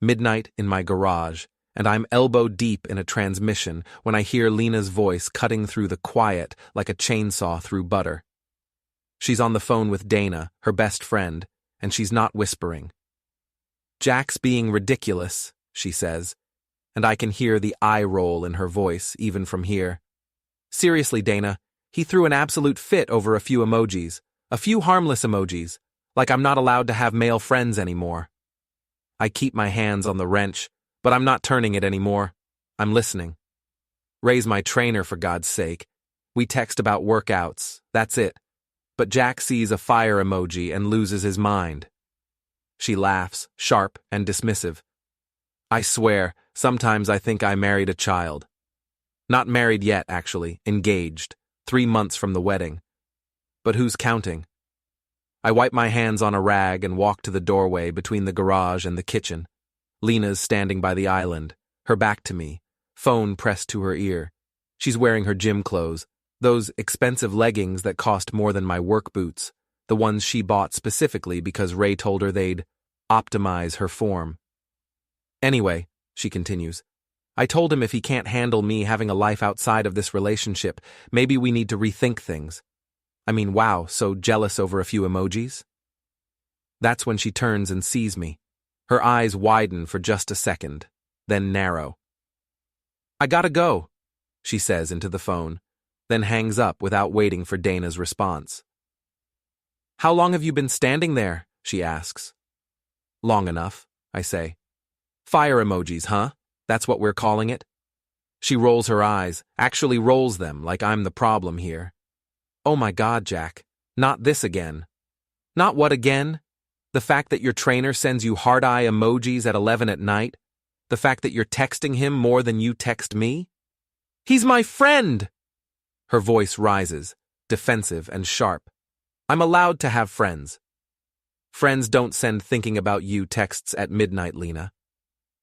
Midnight in my garage, and I'm elbow deep in a transmission when I hear Lena's voice cutting through the quiet like a chainsaw through butter. She's on the phone with Dana, her best friend, and she's not whispering. "Jack's being ridiculous," she says, and I can hear the eye roll in her voice even from here. "Seriously, Dana, he threw an absolute fit over a few emojis, a few harmless emojis, like I'm not allowed to have male friends anymore." I keep my hands on the wrench, but I'm not turning it anymore. I'm listening. Ray's my trainer, for God's sake. We text about workouts, that's it. But Jack sees a fire emoji and loses his mind. She laughs, sharp and dismissive. I swear, sometimes I think I married a child. Not married yet, actually, engaged, 3 months from the wedding. But who's counting? I wipe my hands on a rag and walk to the doorway between the garage and the kitchen. Lena's standing by the island, her back to me, phone pressed to her ear. She's wearing her gym clothes, those expensive leggings that cost more than my work boots, the ones she bought specifically because Ray told her they'd optimize her form. "Anyway," she continues, "I told him if he can't handle me having a life outside of this relationship, maybe we need to rethink things. I mean, wow, so jealous over a few emojis?" That's when she turns and sees me. Her eyes widen for just a second, then narrow. "I gotta go," she says into the phone, then hangs up without waiting for Dana's response. "How long have you been standing there?" she asks. "Long enough," I say. "Fire emojis, huh? That's what we're calling it?" She rolls her eyes, actually rolls them like I'm the problem here. "Oh my God, Jack, not this again." "Not what again? The fact that your trainer sends you heart-eye emojis at 11 at night? The fact that you're texting him more than you text me?" "He's my friend!" Her voice rises, defensive and sharp. "I'm allowed to have friends." "Friends don't send thinking about you texts at midnight, Lena.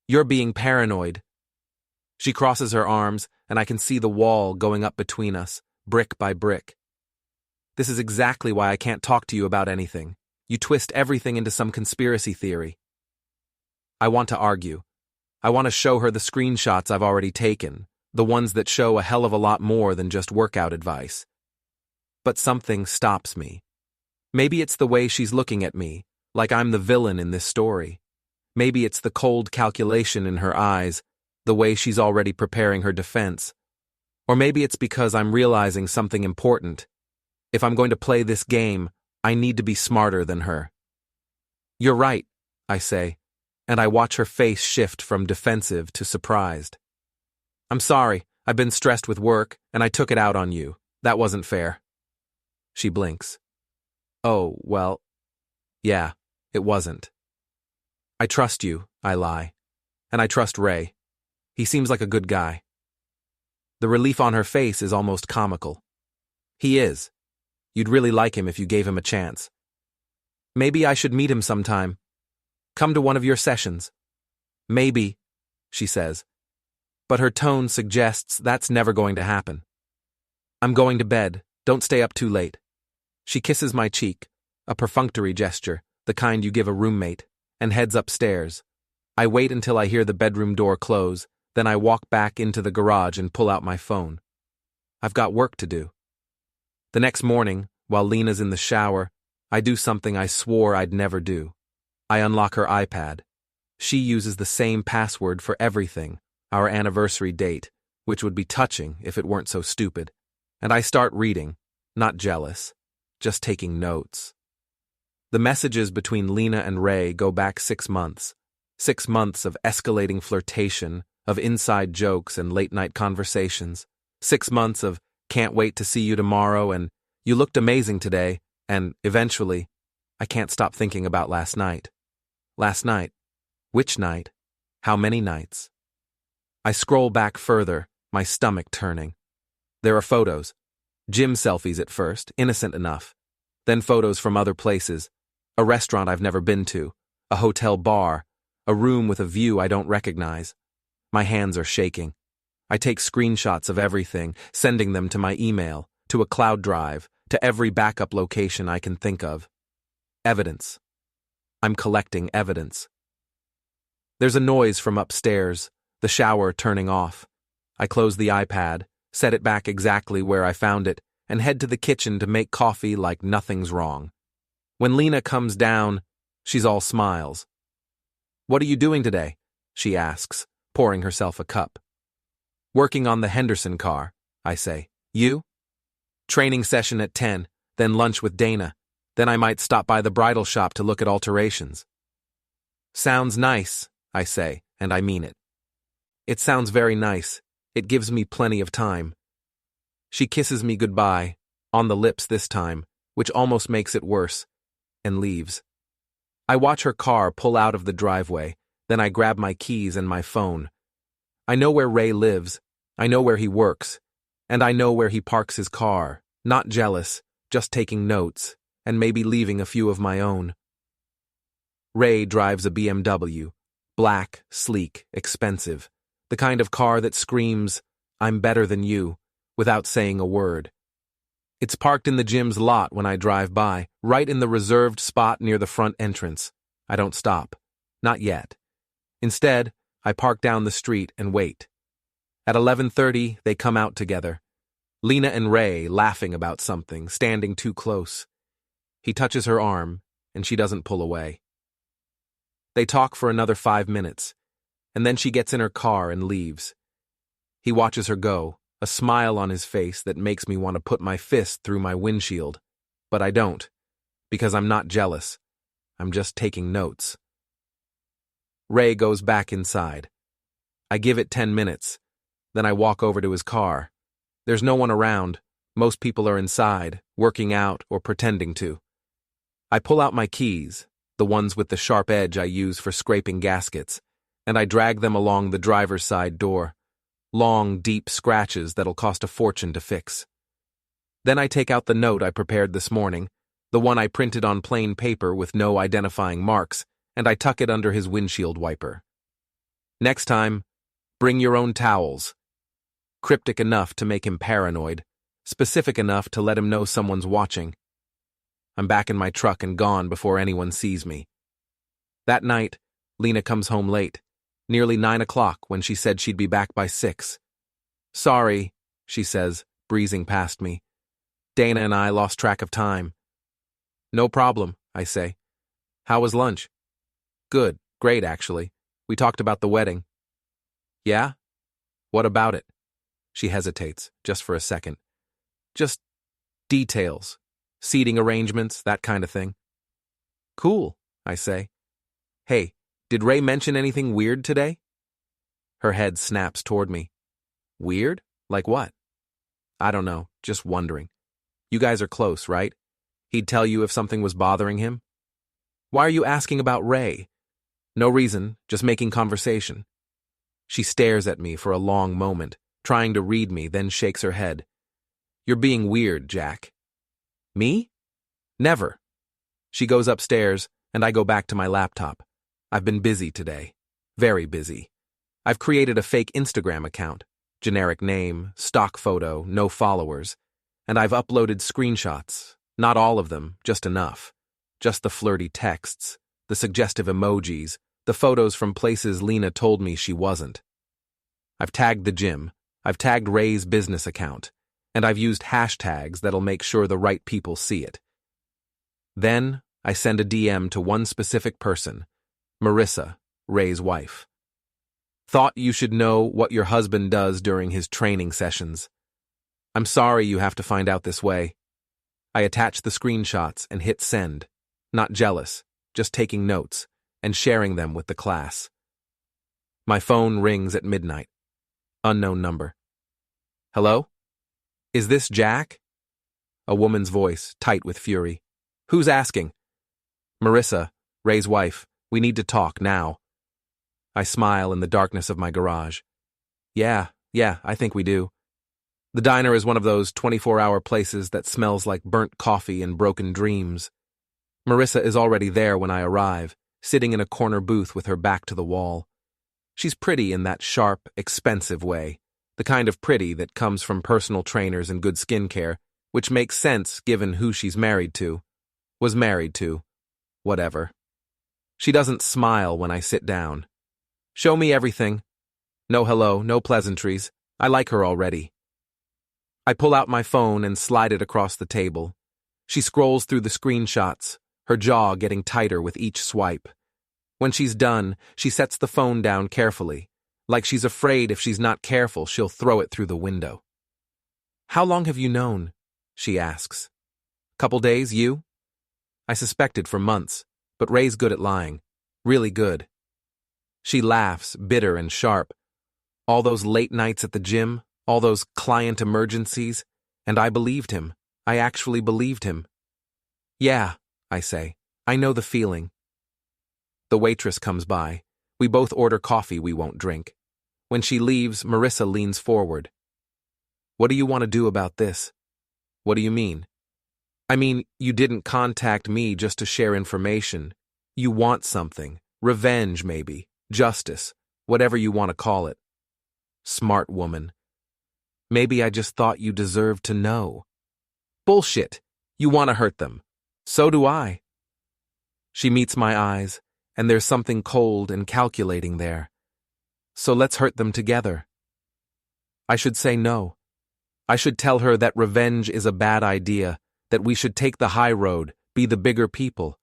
You're being paranoid." She crosses her arms, and I can see the wall going up between us, brick by brick. "This is exactly why I can't talk to you about anything. You twist everything into some conspiracy theory." I want to argue. I want to show her the screenshots I've already taken, the ones that show a hell of a lot more than just workout advice. But something stops me. Maybe it's the way she's looking at me, like I'm the villain in this story. Maybe it's the cold calculation in her eyes, the way she's already preparing her defense. Or maybe it's because I'm realizing something important. If I'm going to play this game, I need to be smarter than her. "You're right," I say, and I watch her face shift from defensive to surprised. "I'm sorry, I've been stressed with work, and I took it out on you. That wasn't fair." She blinks. "Oh, well, yeah, it wasn't." "I trust you," I lie. "And I trust Ray. He seems like a good guy." The relief on her face is almost comical. "He is. You'd really like him if you gave him a chance. Maybe I should meet him sometime. Come to one of your sessions." "Maybe," she says. But her tone suggests that's never going to happen. "I'm going to bed. Don't stay up too late." She kisses my cheek, a perfunctory gesture, the kind you give a roommate, and heads upstairs. I wait until I hear the bedroom door close, then I walk back into the garage and pull out my phone. I've got work to do. The next morning, while Lena's in the shower, I do something I swore I'd never do. I unlock her iPad. She uses the same password for everything, our anniversary date, which would be touching if it weren't so stupid. And I start reading, not jealous, just taking notes. The messages between Lena and Ray go back 6 months. 6 months of escalating flirtation, of inside jokes and late-night conversations. 6 months of "can't wait to see you tomorrow" and "you looked amazing today," and eventually, I can't stop thinking about last night. Last night? Which night? How many nights? I scroll back further, my stomach turning. There are photos. Gym selfies at first, innocent enough. Then photos from other places. A restaurant I've never been to. A hotel bar. A room with a view I don't recognize. My hands are shaking. I take screenshots of everything, sending them to my email, to a cloud drive, to every backup location I can think of. Evidence. I'm collecting evidence. There's a noise from upstairs, the shower turning off. I close the iPad, set it back exactly where I found it, and head to the kitchen to make coffee like nothing's wrong. When Lena comes down, she's all smiles. "What are you doing today?" she asks, pouring herself a cup. "Working on the Henderson car," I say. "You?" "Training session at 10, then lunch with Dana. Then I might stop by the bridal shop to look at alterations." "Sounds nice," I say, and I mean it. It sounds very nice. It gives me plenty of time. She kisses me goodbye, on the lips this time, which almost makes it worse, and leaves. I watch her car pull out of the driveway, then I grab my keys and my phone. I know where Ray lives, I know where he works, and I know where he parks his car, not jealous, just taking notes, and maybe leaving a few of my own. Ray drives a BMW, black, sleek, expensive, the kind of car that screams, "I'm better than you," without saying a word. It's parked in the gym's lot when I drive by, right in the reserved spot near the front entrance. I don't stop. Not yet. Instead, I park down the street and wait. At 11:30, they come out together. Lena and Ray laughing about something, standing too close. He touches her arm, and she doesn't pull away. They talk for another 5 minutes, and then she gets in her car and leaves. He watches her go, a smile on his face that makes me want to put my fist through my windshield. But I don't, because I'm not jealous. I'm just taking notes. Ray goes back inside. I give it 10 minutes. Then I walk over to his car. There's no one around. Most people are inside, working out or pretending to. I pull out my keys, the ones with the sharp edge I use for scraping gaskets, and I drag them along the driver's side door. Long, deep scratches that'll cost a fortune to fix. Then I take out the note I prepared this morning, the one I printed on plain paper with no identifying marks, and I tuck it under his windshield wiper. Next time, bring your own towels. Cryptic enough to make him paranoid, specific enough to let him know someone's watching. I'm back in my truck and gone before anyone sees me. That night, Lena comes home late, nearly 9 o'clock when she said she'd be back by 6. "Sorry," she says, breezing past me. "Dana and I lost track of time." "No problem," I say. "How was lunch?" "Good, great actually. We talked about the wedding." "Yeah? What about it?" She hesitates, just for a second. "Just details. Seating arrangements, that kind of thing." "Cool," I say. "Hey, did Ray mention anything weird today?" Her head snaps toward me. "Weird? Like what?" "I don't know, just wondering. You guys are close, right? He'd tell you if something was bothering him?" "Why are you asking about Ray?" "No reason, just making conversation." She stares at me for a long moment, trying to read me, then shakes her head. "You're being weird, Jack." "Me? Never." She goes upstairs, and I go back to my laptop. I've been busy today. Very busy. I've created a fake Instagram account, generic name, stock photo, no followers, and I've uploaded screenshots, not all of them, just enough. Just the flirty texts, the suggestive emojis, the photos from places Lena told me she wasn't. I've tagged the gym, I've tagged Ray's business account, and I've used hashtags that'll make sure the right people see it. Then I send a DM to one specific person, Marissa, Ray's wife. "Thought you should know what your husband does during his training sessions. I'm sorry you have to find out this way." I attach the screenshots and hit send, not jealous, just taking notes and sharing them with the class. My phone rings at midnight. Unknown number. "Hello? Is this Jack?" A woman's voice, tight with fury. "Who's asking?" "Marissa, Ray's wife. We need to talk now." I smile in the darkness of my garage. Yeah, I think we do. The diner is one of those 24-hour places that smells like burnt coffee and broken dreams. Marissa is already there when I arrive, sitting in a corner booth with her back to the wall. She's pretty in that sharp, expensive way, the kind of pretty that comes from personal trainers and good skincare, which makes sense given who she's married to. Was married to. Whatever. She doesn't smile when I sit down. Show me everything. No hello, no pleasantries. I like her already. I pull out my phone and slide it across the table. She scrolls through the screenshots, her jaw getting tighter with each swipe. When she's done, she sets the phone down carefully, like she's afraid if she's not careful, she'll throw it through the window. How long have you known? She asks. Couple days, you? I suspected for months, but Ray's good at lying. Really good. She laughs, bitter and sharp. All those late nights at the gym, all those client emergencies, and I believed him. I actually believed him. Yeah, I say. I know the feeling. The waitress comes by. We both order coffee we won't drink. When she leaves, Marissa leans forward. What do you want to do about this? What do you mean? I mean, you didn't contact me just to share information. You want something. Revenge, maybe. Justice. Whatever you want to call it. Smart woman. Maybe I just thought you deserved to know. Bullshit. You want to hurt them. So do I. She meets my eyes, and there's something cold and calculating there. So let's hurt them together. I should say no. I should tell her that revenge is a bad idea, that we should take the high road, be the bigger people.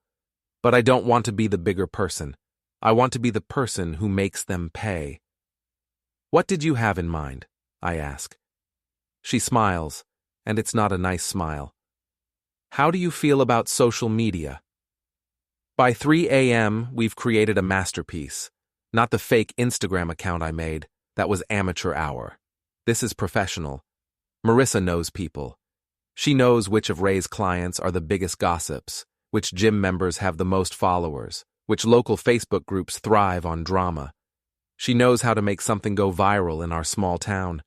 But I don't want to be the bigger person. I want to be the person who makes them pay. What did you have in mind? I ask. She smiles, and it's not a nice smile. How do you feel about social media? By 3 a.m., we've created a masterpiece. Not the fake Instagram account I made. That was amateur hour. This is professional. Marissa knows people. She knows which of Ray's clients are the biggest gossips, which gym members have the most followers, which local Facebook groups thrive on drama. She knows how to make something go viral in our small town.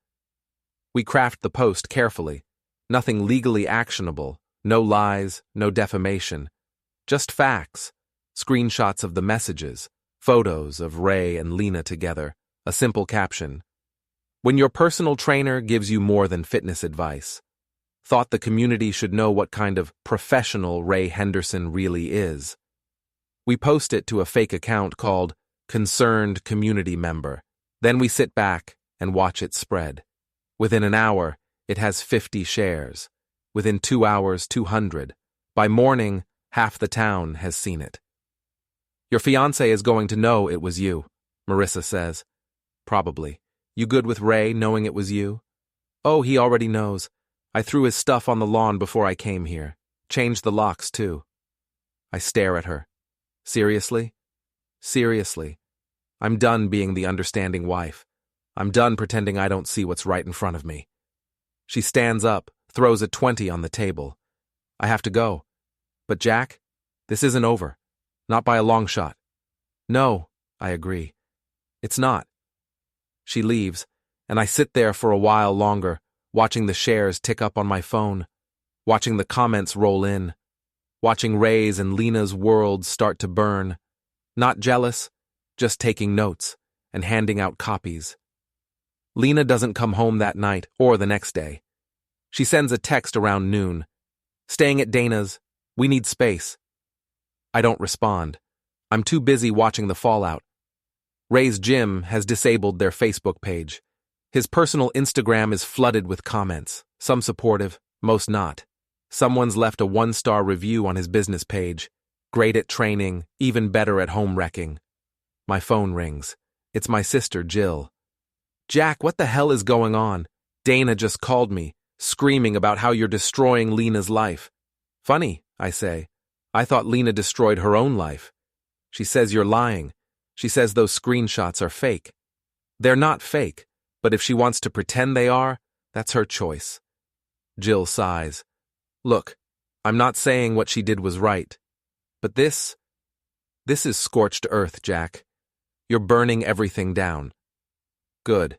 We craft the post carefully. Nothing legally actionable, no lies, no defamation. Just facts, screenshots of the messages, photos of Ray and Lena together, a simple caption. When your personal trainer gives you more than fitness advice. Thought the community should know what kind of professional Ray Henderson really is. We post it to a fake account called Concerned Community Member. Then we sit back and watch it spread. Within an hour, it has 50 shares. Within 2 hours, 200. By morning, half the town has seen it. Your fiancé is going to know it was you, Marissa says. Probably. You good with Ray knowing it was you? Oh, he already knows. I threw his stuff on the lawn before I came here. Changed the locks, too. I stare at her. Seriously? Seriously. I'm done being the understanding wife. I'm done pretending I don't see what's right in front of me. She stands up, throws a 20 on the table. I have to go. But Jack, this isn't over. Not by a long shot. No, I agree. It's not. She leaves, and I sit there for a while longer, watching the shares tick up on my phone, watching the comments roll in, watching Ray's and Lena's worlds start to burn. Not jealous, just taking notes and handing out copies. Lena doesn't come home that night or the next day. She sends a text around noon. Staying at Dana's. We need space. I don't respond. I'm too busy watching the fallout. Ray's gym has disabled their Facebook page. His personal Instagram is flooded with comments, some supportive, most not. Someone's left a 1-star review on his business page. Great at training, even better at home wrecking. My phone rings. It's my sister, Jill. Jack, what the hell is going on? Dana just called me, screaming about how you're destroying Lena's life. Funny, I say. I thought Lena destroyed her own life. She says you're lying. She says those screenshots are fake. They're not fake, but if she wants to pretend they are, that's her choice. Jill sighs. Look, I'm not saying what she did was right. But this is scorched earth, Jack. You're burning everything down. Good.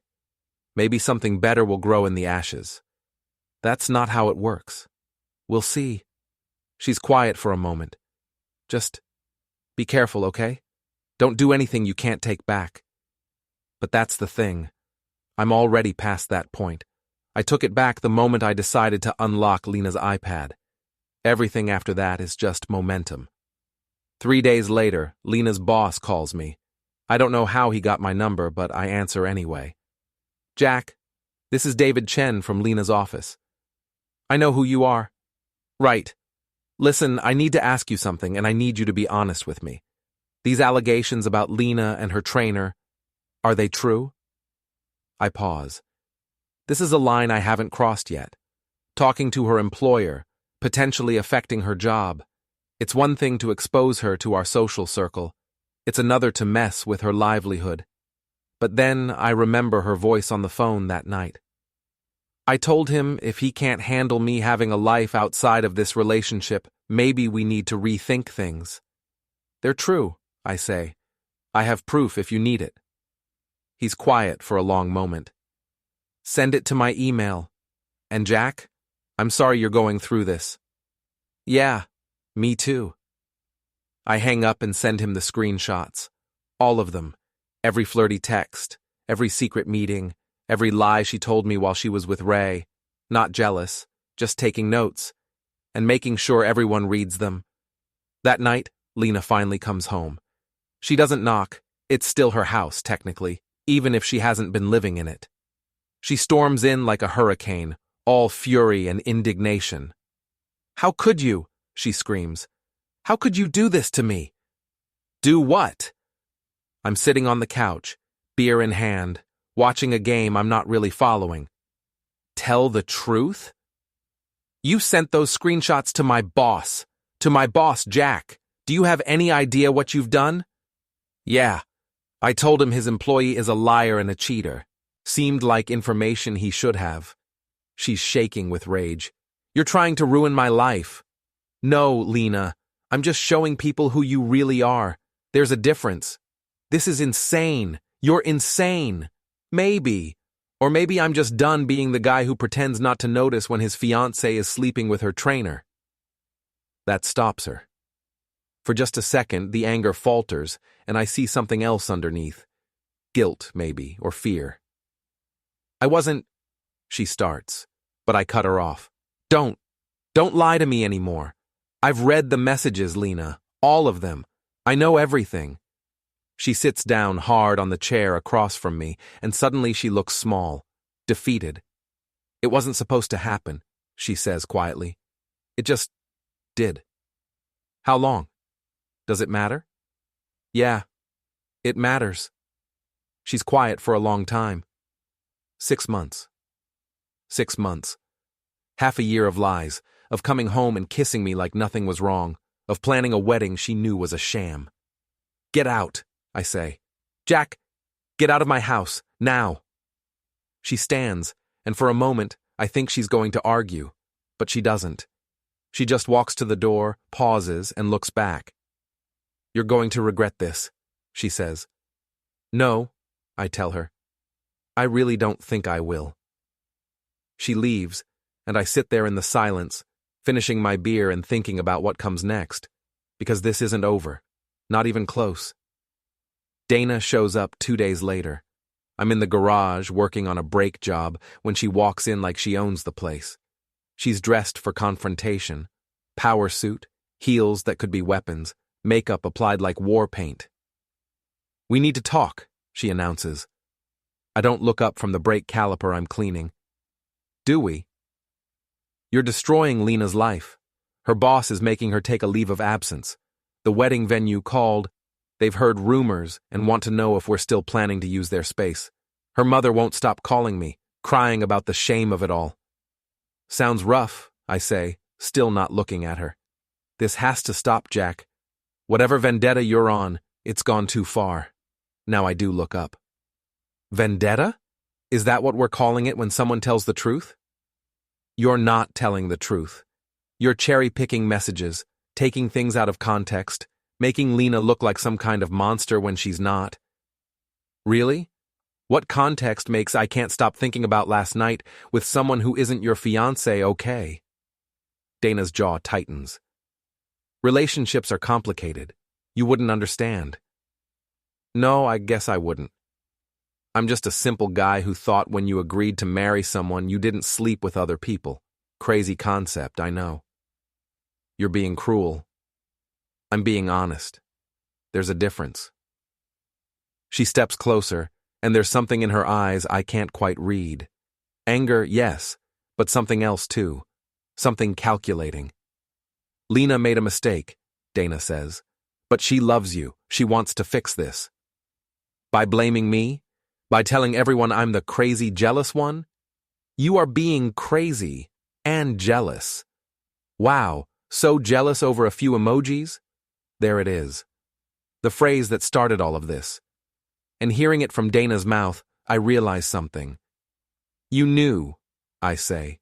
Maybe something better will grow in the ashes. That's not how it works. We'll see. She's quiet for a moment. Just be careful, okay? Don't do anything you can't take back. But that's the thing. I'm already past that point. I took it back the moment I decided to unlock Lena's iPad. Everything after that is just momentum. 3 days later, Lena's boss calls me. I don't know how he got my number, but I answer anyway. Jack, this is David Chen from Lena's office. I know who you are. Right. Listen, I need to ask you something, and I need you to be honest with me. These allegations about Lena and her trainer, are they true? I pause. This is a line I haven't crossed yet. Talking to her employer, potentially affecting her job. It's one thing to expose her to our social circle. It's another to mess with her livelihood. But then I remember her voice on the phone that night. I told him if he can't handle me having a life outside of this relationship, maybe we need to rethink things. They're true, I say. I have proof if you need it. He's quiet for a long moment. Send it to my email. And Jack, I'm sorry you're going through this. Yeah, me too. I hang up and send him the screenshots. All of them. Every flirty text, every secret meeting, every lie she told me while she was with Ray. Not jealous, just taking notes, and making sure everyone reads them. That night, Lena finally comes home. She doesn't knock. It's still her house, technically, even if she hasn't been living in it. She storms in like a hurricane, all fury and indignation. How could you? She screams. How could you do this to me? Do what? I'm sitting on the couch, beer in hand, watching a game I'm not really following. Tell the truth? You sent those screenshots to my boss, Jack. Do you have any idea what you've done? Yeah. I told him his employee is a liar and a cheater. Seemed like information he should have. She's shaking with rage. You're trying to ruin my life. No, Lena. I'm just showing people who you really are. There's a difference. This is insane. You're insane. Maybe. Or maybe I'm just done being the guy who pretends not to notice when his fiancée is sleeping with her trainer. That stops her. For just a second, the anger falters, and I see something else underneath. Guilt, maybe, or fear. I wasn't... She starts, but I cut her off. Don't lie to me anymore. I've read the messages, Lena. All of them. I know everything. She sits down hard on the chair across from me, and suddenly she looks small, defeated. It wasn't supposed to happen, she says quietly. It just did. How long? Does it matter? Yeah, it matters. She's quiet for a long time. 6 months. 6 months. Half a year of lies, of coming home and kissing me like nothing was wrong, of planning a wedding she knew was a sham. Get out, I say. Jack, get out of my house, now. She stands, and for a moment, I think she's going to argue, but she doesn't. She just walks to the door, pauses, and looks back. You're going to regret this, she says. No, I tell her. I really don't think I will. She leaves, and I sit there in the silence, finishing my beer and thinking about what comes next, because this isn't over, not even close. Dana shows up 2 days later. I'm in the garage working on a brake job when she walks in like she owns the place. She's dressed for confrontation. Power suit, heels that could be weapons, makeup applied like war paint. We need to talk, she announces. I don't look up from the brake caliper I'm cleaning. Do we? You're destroying Lena's life. Her boss is making her take a leave of absence. The wedding venue called. They've heard rumors and want to know if we're still planning to use their space. Her mother won't stop calling me, crying about the shame of it all. Sounds rough, I say, still not looking at her. This has to stop, Jack. Whatever vendetta you're on, it's gone too far. Now I do look up. Vendetta? Is that what we're calling it when someone tells the truth? You're not telling the truth. You're cherry-picking messages, taking things out of context, making Lena look like some kind of monster when she's not. Really? What context makes I can't stop thinking about last night with someone who isn't your fiancé okay? Dana's jaw tightens. Relationships are complicated. You wouldn't understand. No, I guess I wouldn't. I'm just a simple guy who thought when you agreed to marry someone you didn't sleep with other people. Crazy concept, I know. You're being cruel. I'm being honest. There's a difference. She steps closer, and there's something in her eyes I can't quite read. Anger, yes, but something else too. Something calculating. Lena made a mistake, Dana says. But she loves you. She wants to fix this. By blaming me? By telling everyone I'm the crazy, jealous one? You are being crazy and jealous. Wow, so jealous over a few emojis? There it is. The phrase that started all of this. And hearing it from Dana's mouth, I realize something. You knew, I say.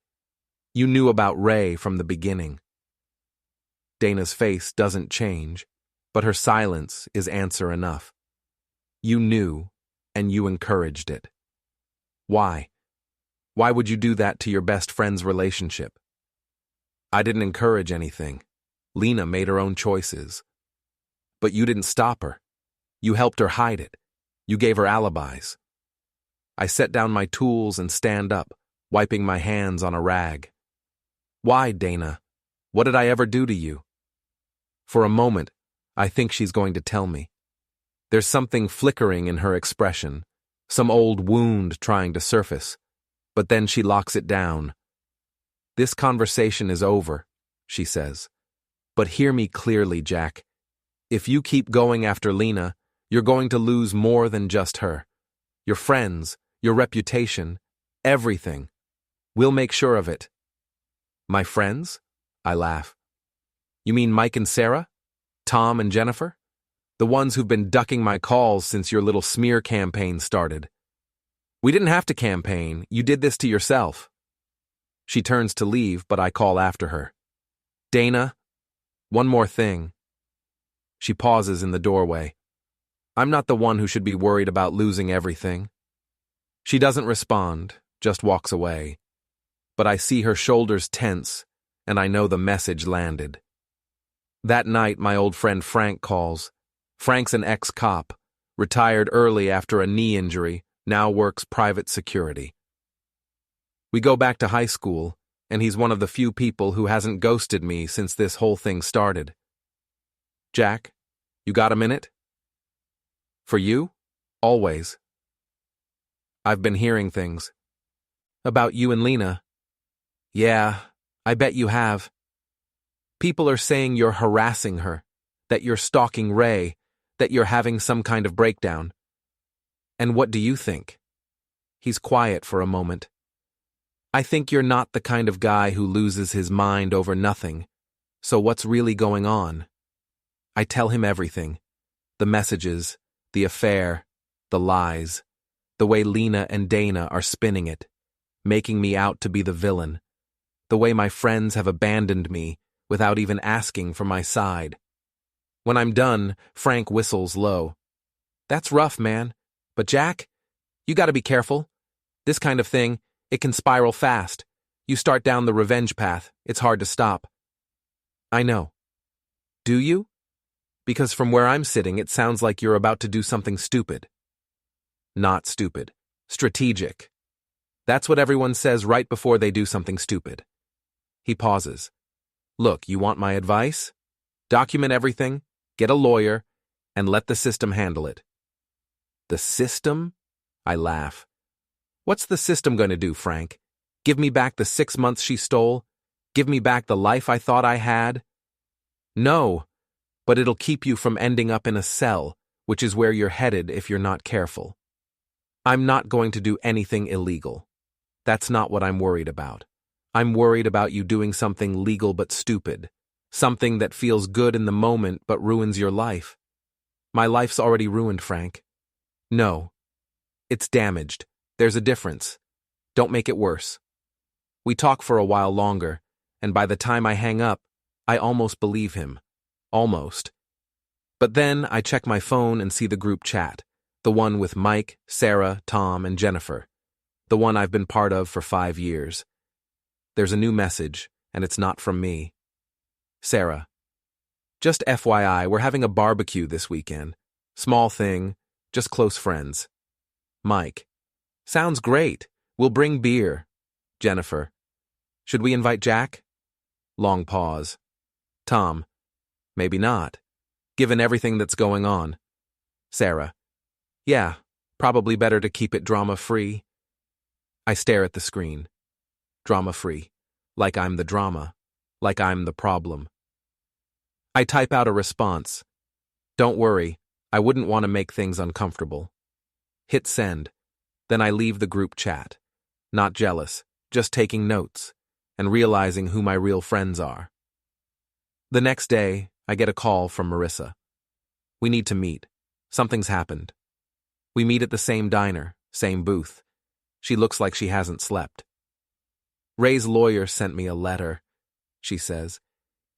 You knew about Ray from the beginning. Dana's face doesn't change, but her silence is answer enough. You knew, and you encouraged it. Why? Why would you do that to your best friend's relationship? I didn't encourage anything. Lena made her own choices. But you didn't stop her. You helped her hide it. You gave her alibis. I set down my tools and stand up, wiping my hands on a rag. Why, Dana? What did I ever do to you? For a moment, I think she's going to tell me. There's something flickering in her expression, some old wound trying to surface, but then she locks it down. This conversation is over, she says. But hear me clearly, Jack. If you keep going after Lena, you're going to lose more than just her. Your friends, your reputation, everything. We'll make sure of it. My friends? I laugh. You mean Mike and Sarah? Tom and Jennifer? The ones who've been ducking my calls since your little smear campaign started. We didn't have to campaign. You did this to yourself. She turns to leave, but I call after her. Dana, one more thing. She pauses in the doorway. I'm not the one who should be worried about losing everything. She doesn't respond, just walks away. But I see her shoulders tense, and I know the message landed. That night, my old friend Frank calls. Frank's an ex-cop, retired early after a knee injury, now works private security. We go back to high school, and he's one of the few people who hasn't ghosted me since this whole thing started. Jack, you got a minute? For you? Always. I've been hearing things. About you and Lena. Yeah, I bet you have. People are saying you're harassing her, that you're stalking Ray, that you're having some kind of breakdown. And what do you think? He's quiet for a moment. I think you're not the kind of guy who loses his mind over nothing. So what's really going on? I tell him everything. The messages, the affair, the lies, the way Lena and Dana are spinning it, making me out to be the villain, the way my friends have abandoned me without even asking for my side. When I'm done, Frank whistles low. That's rough, man. But Jack, you gotta be careful. This kind of thing, it can spiral fast. You start down the revenge path, it's hard to stop. I know. Do you? Because from where I'm sitting, it sounds like you're about to do something stupid. Not stupid. Strategic. That's what everyone says right before they do something stupid. He pauses. Look, you want my advice? Document everything, get a lawyer, and let the system handle it. The system? I laugh. What's the system going to do, Frank? Give me back the 6 months she stole? Give me back the life I thought I had? No, but it'll keep you from ending up in a cell, which is where you're headed if you're not careful. I'm not going to do anything illegal. That's not what I'm worried about. I'm worried about you doing something legal but stupid, something that feels good in the moment but ruins your life. My life's already ruined, Frank. No. It's damaged. There's a difference. Don't make it worse. We talk for a while longer, and by the time I hang up, I almost believe him. Almost. But then I check my phone and see the group chat, the one with Mike, Sarah, Tom, and Jennifer, the one I've been part of for 5 years. There's a new message, and it's not from me. Sarah. Just FYI, we're having a barbecue this weekend. Small thing, just close friends. Mike. Sounds great. We'll bring beer. Jennifer. Should we invite Jack? Long pause. Tom. Maybe not, given everything that's going on. Sarah. Yeah, probably better to keep it drama-free. I stare at the screen. Drama-free. Like I'm the drama. Like I'm the problem. I type out a response. Don't worry, I wouldn't want to make things uncomfortable. Hit send. Then I leave the group chat. Not jealous, just taking notes, and realizing who my real friends are. The next day, I get a call from Marissa. We need to meet. Something's happened. We meet at the same diner, same booth. She looks like she hasn't slept. Ray's lawyer sent me a letter, she says.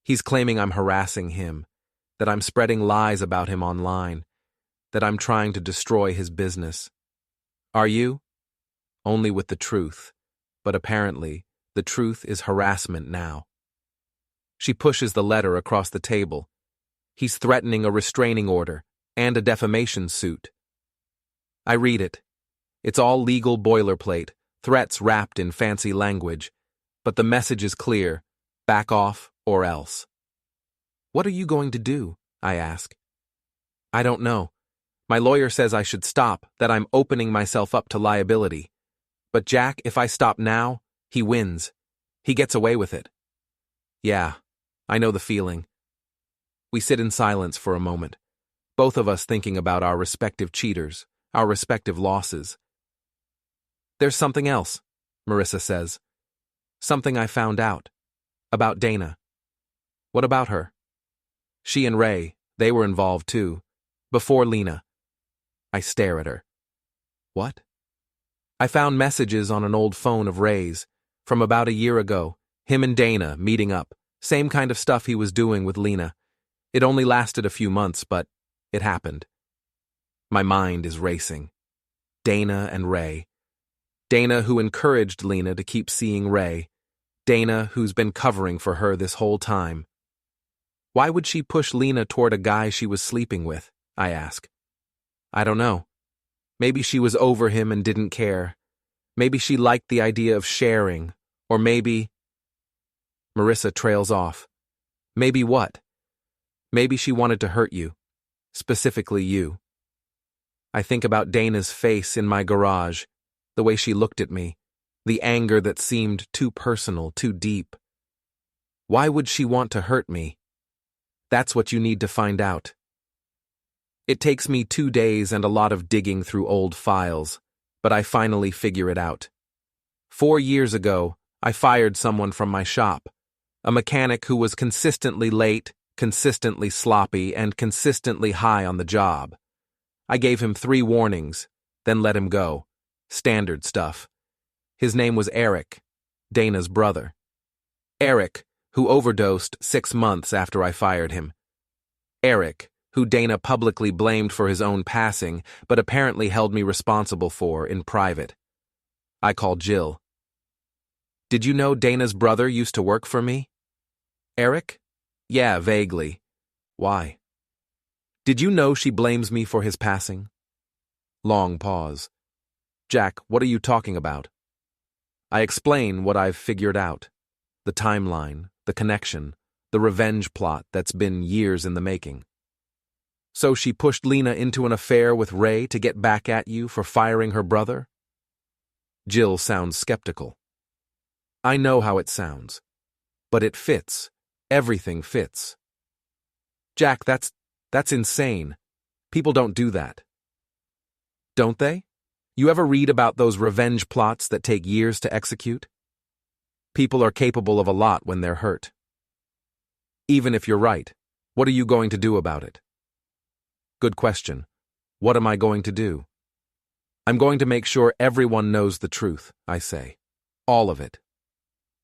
He's claiming I'm harassing him, that I'm spreading lies about him online, that I'm trying to destroy his business. Are you? Only with the truth, but apparently, the truth is harassment now. She pushes the letter across the table. He's threatening a restraining order and a defamation suit. I read it. It's all legal boilerplate, threats wrapped in fancy language, but the message is clear: back off or else. What are you going to do? I ask. I don't know. My lawyer says I should stop, that I'm opening myself up to liability. But Jack, if I stop now, he wins. He gets away with it. Yeah, I know the feeling. We sit in silence for a moment, both of us thinking about our respective cheaters, our respective losses. There's something else, Marissa says. Something I found out. About Dana. What about her? She and Ray, they were involved too. Before Lena. I stare at her. What? I found messages on an old phone of Ray's, from about a year ago, him and Dana meeting up, same kind of stuff he was doing with Lena. It only lasted a few months, but it happened. My mind is racing. Dana and Ray. Dana who encouraged Lena to keep seeing Ray. Dana who's been covering for her this whole time. Why would she push Lena toward a guy she was sleeping with? I ask. I don't know. Maybe she was over him and didn't care. Maybe she liked the idea of sharing. Or maybe... Marissa trails off. Maybe what? Maybe she wanted to hurt you. Specifically you. I think about Dana's face in my garage, the way she looked at me, the anger that seemed too personal, too deep. Why would she want to hurt me? That's what you need to find out. It takes me 2 days and a lot of digging through old files, but I finally figure it out. 4 years ago, I fired someone from my shop, a mechanic who was consistently late, consistently sloppy, and consistently high on the job. I gave him 3 warnings, then let him go. Standard stuff. His name was Eric, Dana's brother. Eric, who overdosed 6 months after I fired him. Eric, who Dana publicly blamed for his own passing, but apparently held me responsible for in private. I called Jill. Did you know Dana's brother used to work for me? Eric? Yeah, vaguely. Why? Did you know she blames me for his passing? Long pause. Jack, what are you talking about? I explain what I've figured out. The timeline, the connection, the revenge plot that's been years in the making. So she pushed Lena into an affair with Ray to get back at you for firing her brother? Jill sounds skeptical. I know how it sounds. But it fits. Everything fits. Jack, that's insane. People don't do that. Don't they? You ever read about those revenge plots that take years to execute? People are capable of a lot when they're hurt. Even if you're right, what are you going to do about it? Good question. What am I going to do? I'm going to make sure everyone knows the truth, I say. All of it.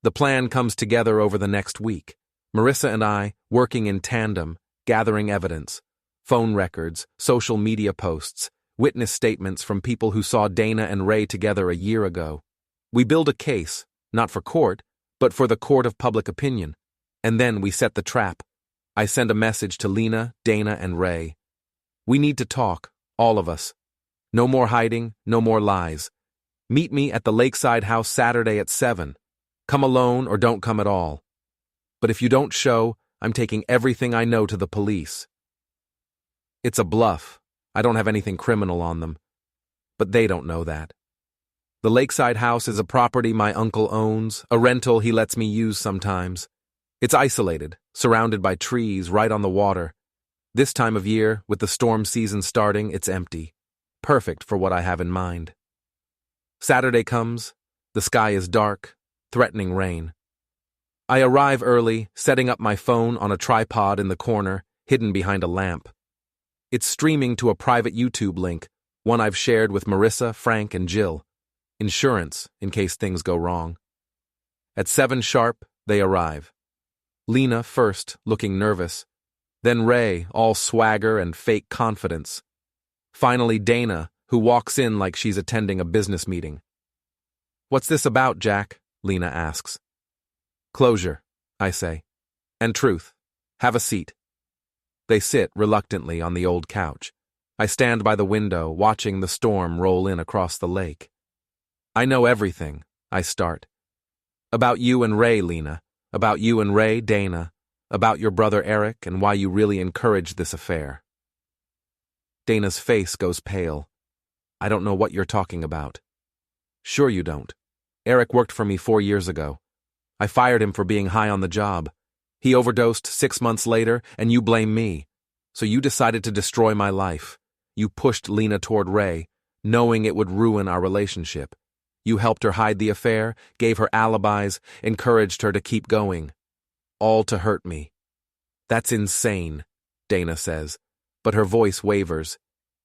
The plan comes together over the next week. Marissa and I, working in tandem, gathering evidence, phone records, social media posts, witness statements from people who saw Dana and Ray together a year ago. We build a case, not for court, but for the court of public opinion. And then we set the trap. I send a message to Lena, Dana, and Ray. We need to talk, all of us. No more hiding, no more lies. Meet me at the Lakeside House Saturday at 7. Come alone or don't come at all. But if you don't show, I'm taking everything I know to the police. It's a bluff, I don't have anything criminal on them. But they don't know that. The lakeside house is a property my uncle owns, a rental he lets me use sometimes. It's isolated, surrounded by trees, right on the water. This time of year, with the storm season starting, it's empty. Perfect for what I have in mind. Saturday comes. The sky is dark, threatening rain. I arrive early, setting up my phone on a tripod in the corner, hidden behind a lamp. It's streaming to a private YouTube link, one I've shared with Marissa, Frank, and Jill. Insurance, in case things go wrong. At 7 sharp, they arrive. Lena first, looking nervous. Then Ray, all swagger and fake confidence. Finally Dana, who walks in like she's attending a business meeting. "What's this about, Jack?" Lena asks. "Closure," I say. "And truth. Have a seat." They sit reluctantly on the old couch. I stand by the window, watching the storm roll in across the lake. "I know everything," I start. "About you and Ray, Lena. About you and Ray, Dana. About your brother Eric and why you really encouraged this affair." Dana's face goes pale. "I don't know what you're talking about." "Sure you don't. Eric worked for me 4 years ago. I fired him for being high on the job. He overdosed 6 months later, and you blame me. So you decided to destroy my life. You pushed Lena toward Ray, knowing it would ruin our relationship. You helped her hide the affair, gave her alibis, encouraged her to keep going. All to hurt me." "That's insane," Dana says, but her voice wavers.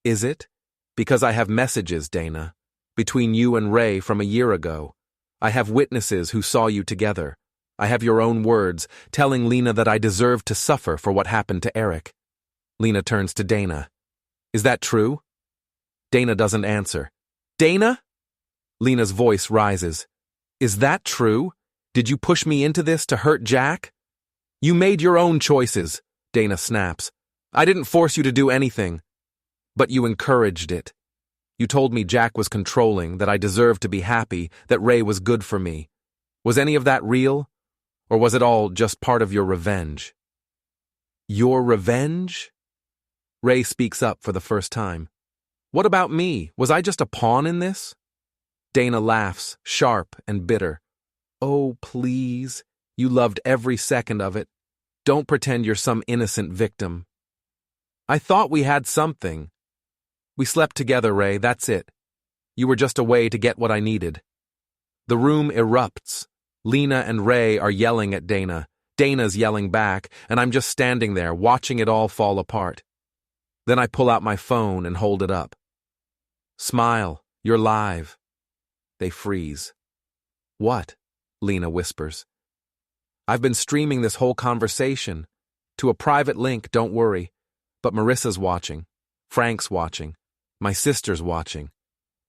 "Is it? Because I have messages, Dana, between you and Ray from a year ago. I have witnesses who saw you together. I have your own words, telling Lena that I deserved to suffer for what happened to Eric." Lena turns to Dana. "Is that true?" Dana doesn't answer. "Dana?" Lena's voice rises. "Is that true? Did you push me into this to hurt Jack?" "You made your own choices," Dana snaps. "I didn't force you to do anything." "But you encouraged it. You told me Jack was controlling, that I deserved to be happy, that Ray was good for me. Was any of that real? Or was it all just part of your revenge?" "Your revenge?" Ray speaks up for the first time. "What about me? Was I just a pawn in this?" Dana laughs, sharp and bitter. "Oh, please. You loved every second of it. Don't pretend you're some innocent victim." "I thought we had something." "We slept together, Ray, that's it. You were just a way to get what I needed." The room erupts. Lena and Ray are yelling at Dana. Dana's yelling back, and I'm just standing there, watching it all fall apart. Then I pull out my phone and hold it up. "Smile, you're live." They freeze. "What?" Lena whispers. "I've been streaming this whole conversation. To a private link, don't worry. But Marissa's watching. Frank's watching. My sister's watching.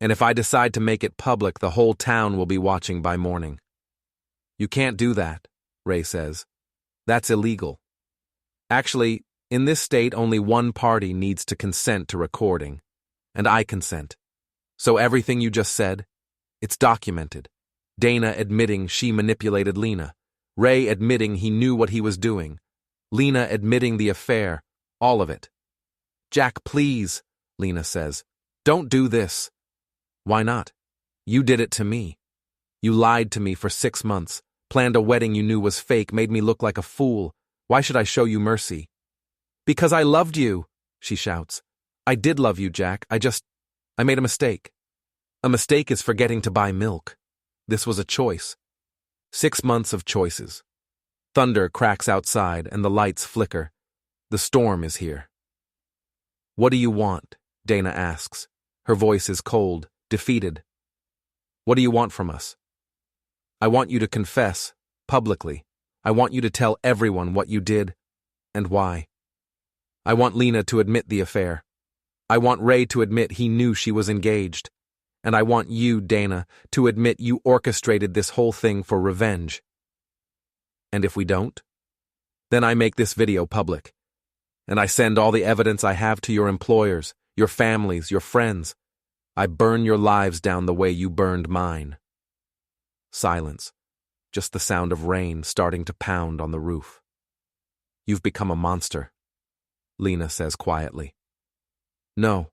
And if I decide to make it public, the whole town will be watching by morning." "You can't do that," Ray says. "That's illegal. Actually, in this state, only one party needs to consent to recording. And I consent. So everything you just said, it's documented. Dana admitting she manipulated Lena. Ray admitting he knew what he was doing. Lena admitting the affair. All of it." "Jack, please," Lena says. "Don't do this." "Why not? You did it to me. You lied to me for 6 months, planned a wedding you knew was fake, made me look like a fool. Why should I show you mercy?" "Because I loved you," she shouts. "I did love you, Jack. I made a mistake. A mistake is forgetting to buy milk. This was a choice. 6 months of choices." Thunder cracks outside and the lights flicker. The storm is here. "What do you want?" Dana asks. Her voice is cold, defeated. "What do you want from us?" "I want you to confess, publicly. I want you to tell everyone what you did and why. I want Lena to admit the affair. I want Ray to admit he knew she was engaged. And I want you, Dana, to admit you orchestrated this whole thing for revenge. And if we don't, then I make this video public. And I send all the evidence I have to your employers, your families, your friends. I burn your lives down the way you burned mine." Silence. Just the sound of rain starting to pound on the roof. "You've become a monster," Lena says quietly. No,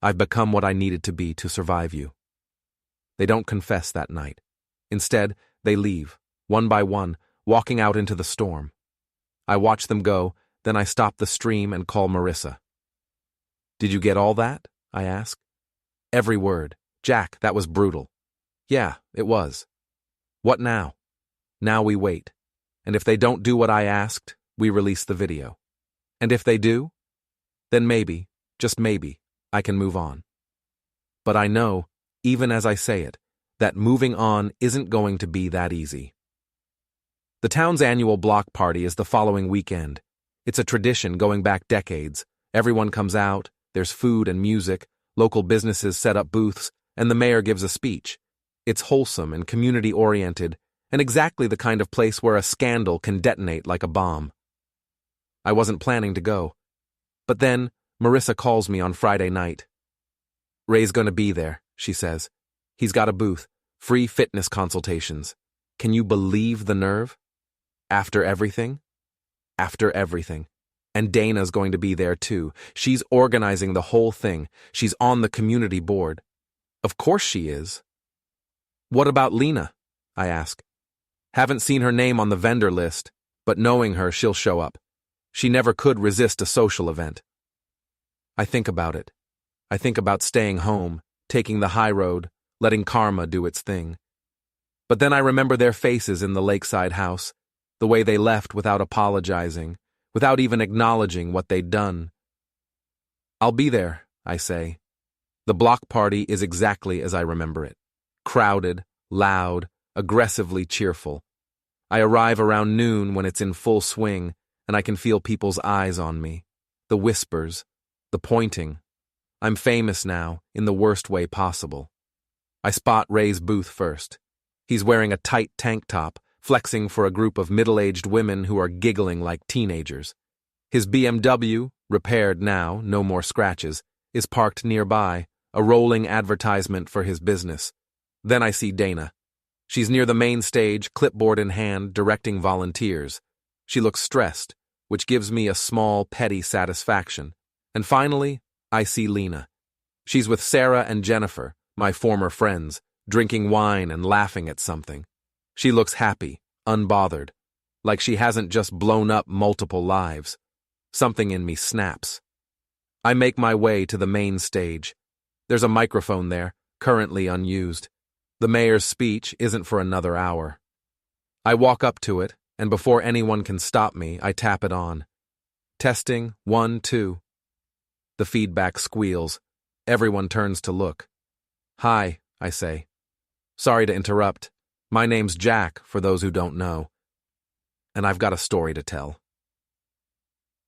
I've become what I needed to be to survive you. They don't confess that night. Instead, they leave, one by one, walking out into the storm. I watch them go, then I stop the stream and call Marissa. Did you get all that? I ask. Every word. Jack, that was brutal. Yeah, it was. What now? Now we wait. And if they don't do what I asked, we release the video. And if they do, then maybe, just maybe, I can move on. But I know, even as I say it, that moving on isn't going to be that easy. The town's annual block party is the following weekend. It's a tradition going back decades. Everyone comes out, there's food and music, local businesses set up booths, and the mayor gives a speech. It's wholesome and community-oriented, and exactly the kind of place where a scandal can detonate like a bomb. I wasn't planning to go. But then, Marissa calls me on Friday night. Ray's gonna be there, she says. He's got a booth, free fitness consultations. Can you believe the nerve? After everything? After everything. And Dana's going to be there too. She's organizing the whole thing. She's on the community board. Of course she is. What about Lena? I ask. Haven't seen her name on the vendor list, but knowing her, she'll show up. She never could resist a social event. I think about it. I think about staying home, taking the high road, letting karma do its thing. But then I remember their faces in the lakeside house, the way they left without apologizing, without even acknowledging what they'd done. I'll be there, I say. The block party is exactly as I remember it. Crowded, loud, aggressively cheerful. I arrive around noon when it's in full swing, and I can feel people's eyes on me. The whispers, the pointing. I'm famous now, in the worst way possible. I spot Ray's booth first. He's wearing a tight tank top, flexing for a group of middle-aged women who are giggling like teenagers. His BMW, repaired now, no more scratches, is parked nearby, a rolling advertisement for his business. Then I see Dana. She's near the main stage, clipboard in hand, directing volunteers. She looks stressed, which gives me a small, petty satisfaction. And finally, I see Lena. She's with Sarah and Jennifer, my former friends, drinking wine and laughing at something. She looks happy, unbothered, like she hasn't just blown up multiple lives. Something in me snaps. I make my way to the main stage. There's a microphone there, currently unused. The mayor's speech isn't for another hour. I walk up to it, and before anyone can stop me, I tap it on. Testing, 1, 2. The feedback squeals. Everyone turns to look. Hi, I say. Sorry to interrupt. My name's Jack, for those who don't know. And I've got a story to tell.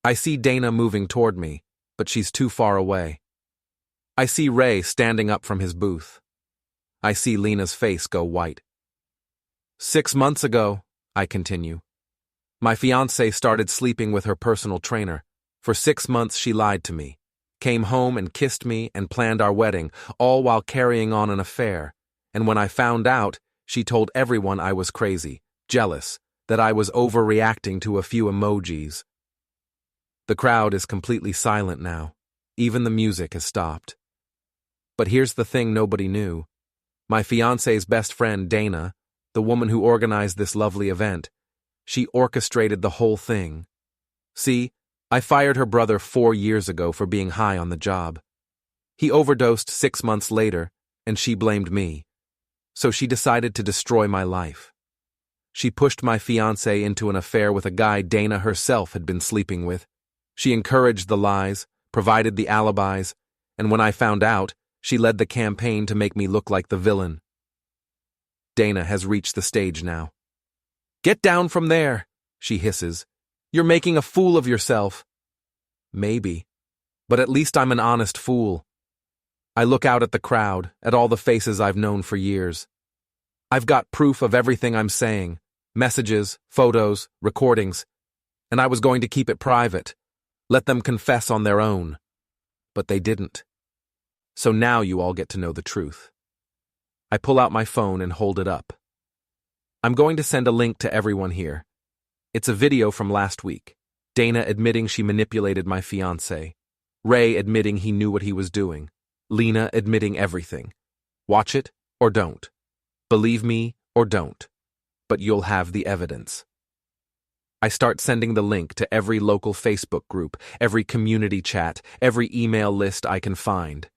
I see Dana moving toward me, but she's too far away. I see Ray standing up from his booth. I see Lena's face go white. 6 months ago, I continue, my fiancée started sleeping with her personal trainer. For 6 months she lied to me, came home and kissed me and planned our wedding, all while carrying on an affair. And when I found out, she told everyone I was crazy, jealous, that I was overreacting to a few emojis. The crowd is completely silent now. Even the music has stopped. But here's the thing nobody knew. My fiancé's best friend, Dana, the woman who organized this lovely event, she orchestrated the whole thing. See, I fired her brother 4 years ago for being high on the job. He overdosed 6 months later, and she blamed me. So she decided to destroy my life. She pushed my fiancé into an affair with a guy Dana herself had been sleeping with. She encouraged the lies, provided the alibis, and when I found out, she led the campaign to make me look like the villain. Dana has reached the stage now. Get down from there, she hisses. You're making a fool of yourself. Maybe, but at least I'm an honest fool. I look out at the crowd, at all the faces I've known for years. I've got proof of everything I'm saying, messages, photos, recordings, and I was going to keep it private, let them confess on their own. But they didn't. So now you all get to know the truth. I pull out my phone and hold it up. I'm going to send a link to everyone here. It's a video from last week, Dana admitting she manipulated my fiancé. Ray admitting he knew what he was doing. Lena admitting everything. Watch it or don't. Believe me or don't. But you'll have the evidence. I start sending the link to every local Facebook group, every community chat, every email list I can find.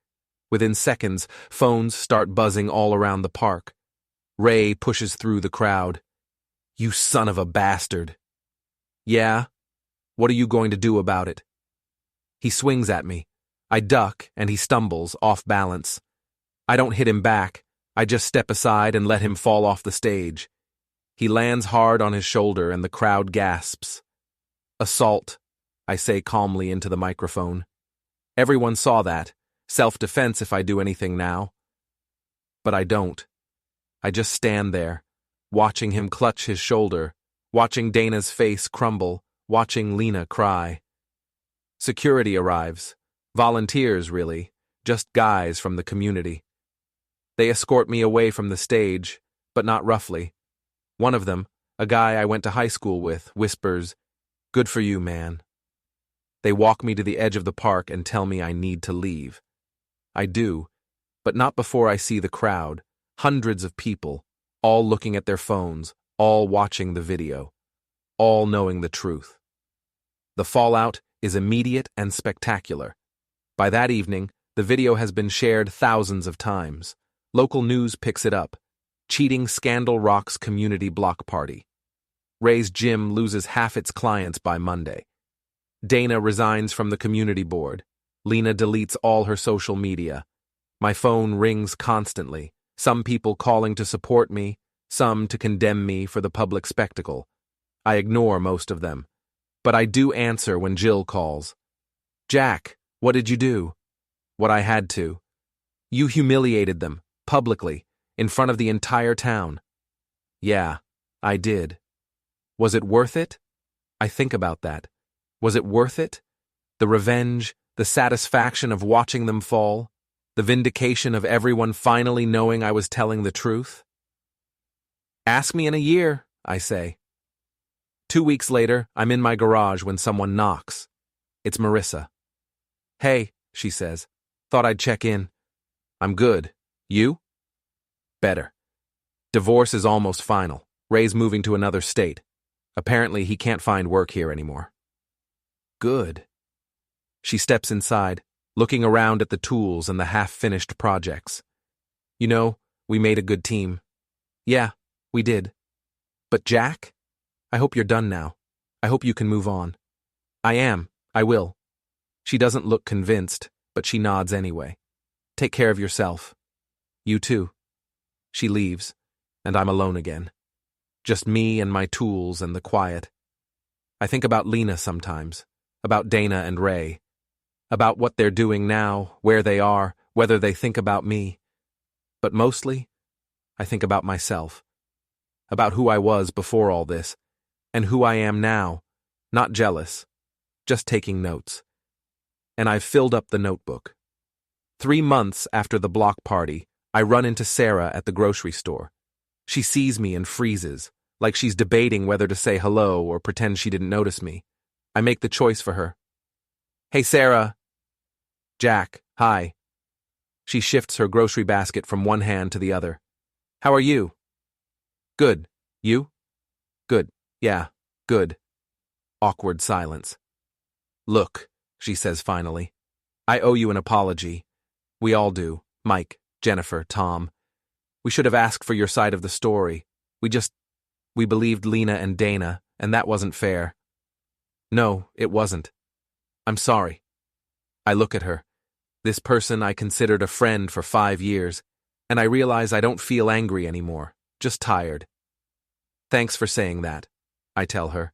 Within seconds, phones start buzzing all around the park. Ray pushes through the crowd. "You son of a bastard." "Yeah? What are you going to do about it?" He swings at me. I duck, and he stumbles, off balance. I don't hit him back. I just step aside and let him fall off the stage. He lands hard on his shoulder, and the crowd gasps. "Assault," I say calmly into the microphone. Everyone saw that. Self-defense if I do anything now. But I don't. I just stand there, watching him clutch his shoulder, watching Dana's face crumble, watching Lena cry. Security arrives. Volunteers, really. Just guys from the community. They escort me away from the stage, but not roughly. One of them, a guy I went to high school with, whispers, "Good for you, man." They walk me to the edge of the park and tell me I need to leave. I do, but not before I see the crowd, hundreds of people, all looking at their phones, all watching the video, all knowing the truth. The fallout is immediate and spectacular. By that evening, the video has been shared thousands of times. Local news picks it up. Cheating scandal rocks community block party. Ray's gym loses half its clients by Monday. Dana resigns from the community board. Lena deletes all her social media. My phone rings constantly, some people calling to support me, some to condemn me for the public spectacle. I ignore most of them, but I do answer when Jill calls. "Jack, what did you do?" "What I had to." "You humiliated them, publicly, in front of the entire town." "Yeah, I did." "Was it worth it?" I think about that. Was it worth it? The revenge, the satisfaction of watching them fall, the vindication of everyone finally knowing I was telling the truth? "Ask me in a year," I say. 2 weeks later, I'm in my garage when someone knocks. It's Marissa. "Hey," she says. "Thought I'd check in." "I'm good. You?" "Better. Divorce is almost final. Ray's moving to another state. Apparently he can't find work here anymore." "Good." She steps inside, looking around at the tools and the half-finished projects. "You know, we made a good team." "Yeah, we did. But Jack? I hope you're done now. I hope you can move on." "I am. I will." She doesn't look convinced, but she nods anyway. "Take care of yourself." "You too." She leaves, and I'm alone again. Just me and my tools and the quiet. I think about Lena sometimes, about Dana and Ray, about what they're doing now, where they are, whether they think about me. But mostly, I think about myself, about who I was before all this, and who I am now, not jealous, just taking notes. And I've filled up the notebook. 3 months after the block party, I run into Sarah at the grocery store. She sees me and freezes, like she's debating whether to say hello or pretend she didn't notice me. I make the choice for her. "Hey, Sarah." "Jack, hi." She shifts her grocery basket from one hand to the other. "How are you?" "Good. You?" "Good. Yeah, good." Awkward silence. "Look," she says finally, "I owe you an apology. We all do. Mike, Jennifer, Tom. We should have asked for your side of the story. We believed Lena and Dana, and that wasn't fair." "No, it wasn't. I'm sorry." I look at her, this person I considered a friend for 5 years, and I realize I don't feel angry anymore, just tired. "Thanks for saying that," I tell her,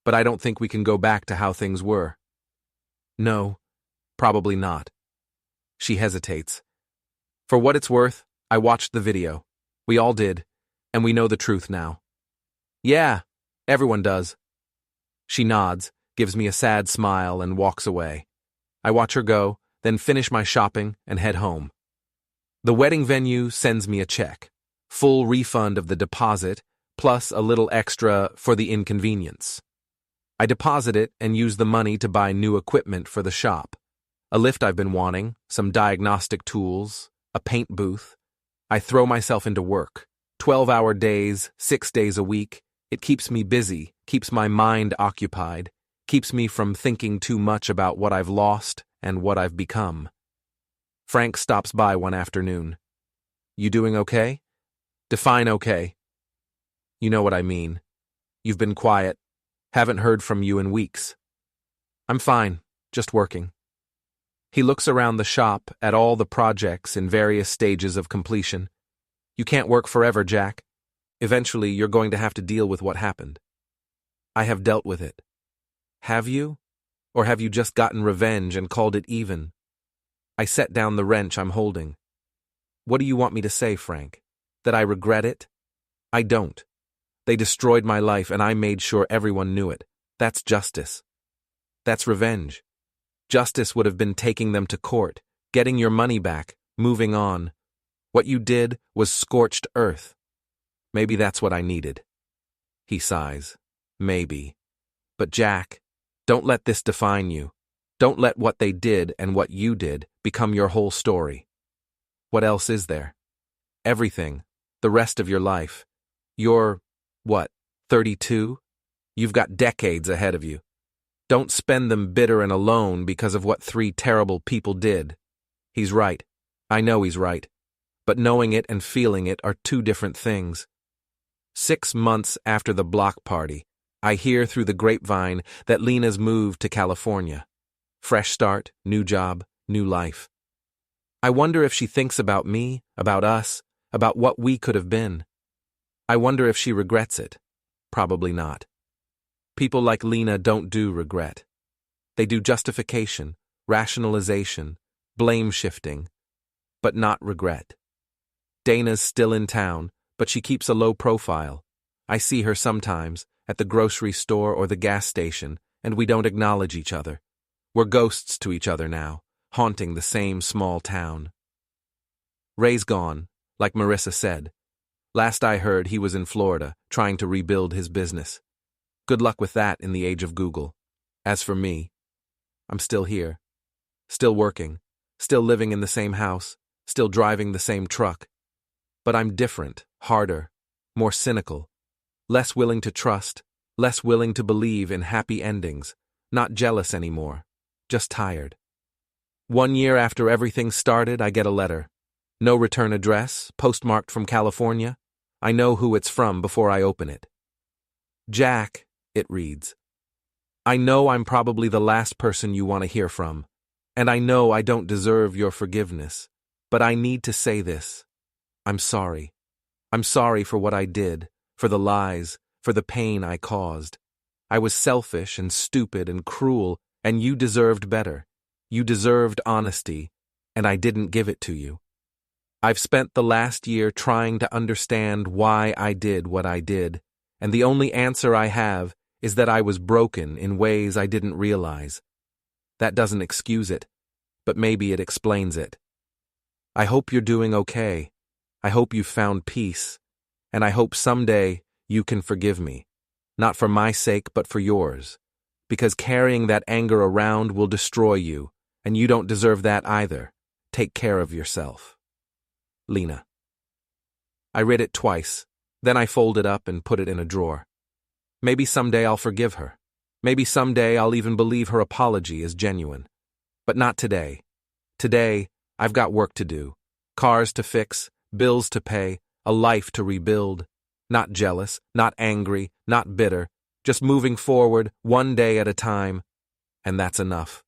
"but I don't think we can go back to how things were." "No, probably not." She hesitates. "For what it's worth, I watched the video. We all did, and we know the truth now." "Yeah, everyone does." She nods, gives me a sad smile, and walks away. I watch her go, then finish my shopping and head home. The wedding venue sends me a check, full refund of the deposit, plus a little extra for the inconvenience. I deposit it and use the money to buy new equipment for the shop. A lift I've been wanting, some diagnostic tools, a paint booth. I throw myself into work. 12-hour days, 6 days a week. It keeps me busy, keeps my mind occupied, keeps me from thinking too much about what I've lost and what I've become. Frank stops by one afternoon. You doing okay? Define okay. You know what I mean. You've been quiet. Haven't heard from you in weeks. I'm fine, just working. He looks around the shop at all the projects in various stages of completion. You can't work forever, Jack. Eventually, you're going to have to deal with what happened. I have dealt with it. Have you? Or have you just gotten revenge and called it even? I set down the wrench I'm holding. What do you want me to say, Frank? That I regret it? I don't. They destroyed my life and I made sure everyone knew it. That's justice. That's revenge. Justice would have been taking them to court, getting your money back, moving on. What you did was scorched earth. Maybe that's what I needed. He sighs. Maybe. But Jack, don't let this define you. Don't let what they did and what you did become your whole story. What else is there? Everything. The rest of your life. You're, 32? You've got decades ahead of you. Don't spend them bitter and alone because of what 3 terrible people did. He's right. I know he's right. But knowing it and feeling it are 2 different things. 6 months after the block party, I hear through the grapevine that Lena's moved to California. Fresh start, new job, new life. I wonder if she thinks about me, about us, about what we could have been. I wonder if she regrets it. Probably not. People like Lena don't do regret. They do justification, rationalization, blame shifting, but not regret. Dana's still in town, but she keeps a low profile. I see her sometimes, at the grocery store or the gas station, and we don't acknowledge each other. We're ghosts to each other now, haunting the same small town. Ray's gone, like Marissa said. Last I heard, he was in Florida, trying to rebuild his business. Good luck with that in the age of Google. As for me, I'm still here. Still working. Still living in the same house. Still driving the same truck. But I'm different, harder, more cynical. Less willing to trust, less willing to believe in happy endings. Not jealous anymore. Just tired. 1 year after everything started, I get a letter. No return address, postmarked from California. I know who it's from before I open it. Jack, it reads. I know I'm probably the last person you want to hear from, and I know I don't deserve your forgiveness, but I need to say this. I'm sorry. I'm sorry for what I did, for the lies, for the pain I caused. I was selfish and stupid and cruel, and you deserved better. You deserved honesty, and I didn't give it to you. I've spent the last year trying to understand why I did what I did, and the only answer I have is that I was broken in ways I didn't realize. That doesn't excuse it, but maybe it explains it. I hope you're doing okay. I hope you've found peace, and I hope someday you can forgive me, not for my sake but for yours, because carrying that anger around will destroy you, and you don't deserve that either. Take care of yourself. Lena. I read it twice, then I fold it up and put it in a drawer. Maybe someday I'll forgive her. Maybe someday I'll even believe her apology is genuine. But not today. Today, I've got work to do. Cars to fix, bills to pay, a life to rebuild. Not jealous, not angry, not bitter, just moving forward one day at a time. And that's enough.